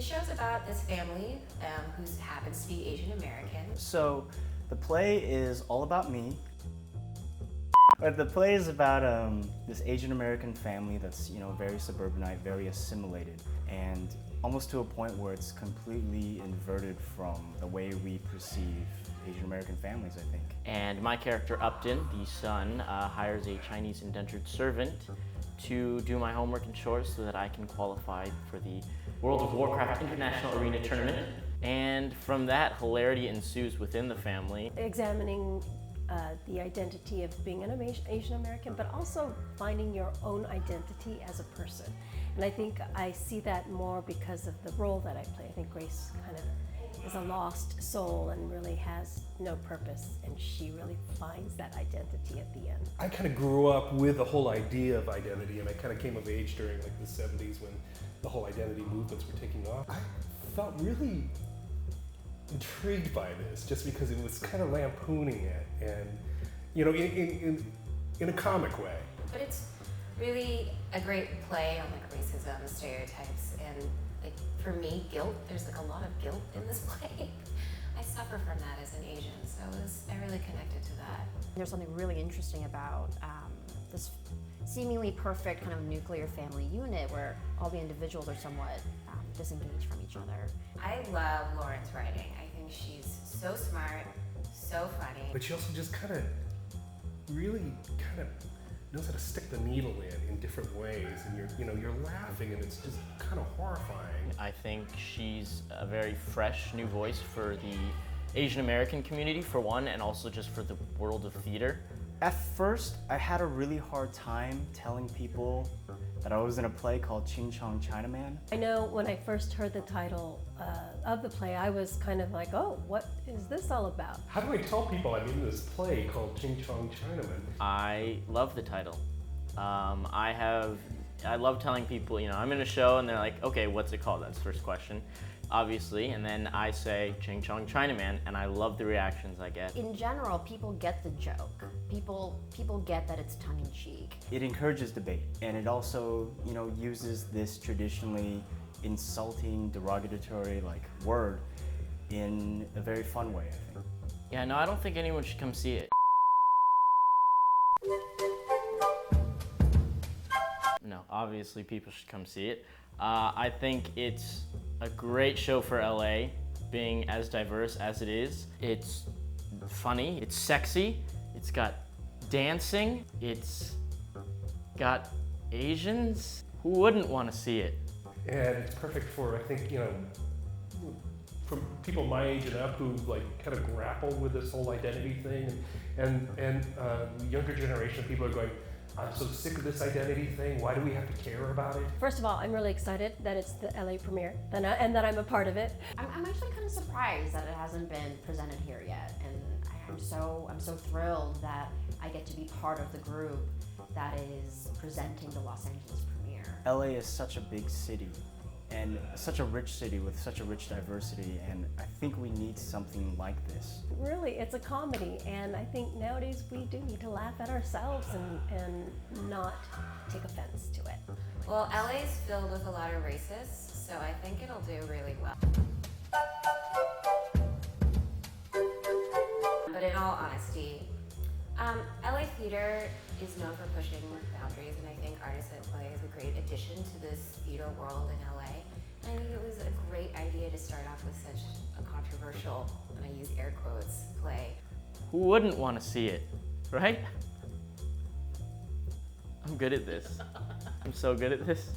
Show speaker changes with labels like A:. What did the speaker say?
A: The show's about this family who happens to be Asian American.
B: So the play is all about me. But the play is about this Asian American family that's, very suburbanite, very assimilated, and almost to a point where it's completely inverted from the way we perceive Asian American families, I think.
C: And my character Upton, the son, hires a Chinese indentured servant to do my homework and chores so that I can qualify for the World of Warcraft International Arena Tournament. And from that, hilarity ensues within the family.
D: Examining the identity of being an Asian American, but also finding your own identity as a person. And I think I see that more because of the role that I play. I think Grace kind of is a lost soul and really has no purpose, and she really finds that identity at the end.
E: I kind of grew up with the whole idea of identity, and I kind of came of age during like the 70s when the whole identity movements were taking off. I felt really intrigued by this just because it was kind of lampooning it, and in a comic way.
A: But it's really a great play on like racism, stereotypes, and like for me, guilt. There's like a lot of guilt in this play. I suffer from that as an Asian, so I really connected to that.
F: There's something really interesting about this seemingly perfect kind of nuclear family unit where all the individuals are somewhat disengaged from each other.
A: I love Lauren's writing. I think she's so smart, so funny.
E: But she also just really knows how to stick the needle in different ways, and you're laughing, and it's just kind of horrifying.
C: I think she's a very fresh new voice for the Asian American community, for one, and also just for the world of theater.
B: At first, I had a really hard time telling people that I was in a play called CHING CHONG CHINAMAN.
D: I know when I first heard the title of the play, I was kind of like, oh, what is this all about?
E: How do I tell people I'm in this play called Ching Chong Chinaman?
C: I love the title. I love telling people, I'm in a show and they're like, okay, what's it called? That's the first question, obviously. And then I say Ching Chong Chinaman, and I love the reactions I get.
F: In general, people get the joke. People get that it's tongue-in-cheek.
B: It encourages debate, and it also, uses this traditionally insulting, derogatory word in a very fun way, I think.
C: Yeah, no, I don't think anyone should come see it. No, obviously people should come see it. I think it's a great show for LA, being as diverse as it is. It's funny, it's sexy, it's got dancing, it's got Asians. Who wouldn't want to see it?
E: And it's perfect for, I think, from people my age and up who kind of grapple with this whole identity thing, and the younger generation of people are going, I'm so sick of this identity thing. Why do we have to care about it?
D: First of all, I'm really excited that it's the LA premiere and that I'm a part of it.
F: I'm actually kind of surprised that it hasn't been presented here yet, and I'm so thrilled that I get to be part of the group that is presenting the Los Angeles premiere.
B: LA is such a big city, and such a rich city with such a rich diversity, and I think we need something like this.
D: Really, it's a comedy, and I think nowadays we do need to laugh at ourselves and not take offense to it.
A: Well, LA is filled with a lot of racists, so I think it'll do really well. But in all honesty, LA theater is known for pushing boundaries, and I think Artists at Play is a great addition to this theater world in LA. And I think it was a great idea to start off with such a controversial, and I use air quotes, play.
C: Who wouldn't want to see it, right? I'm good at this. I'm so good at this.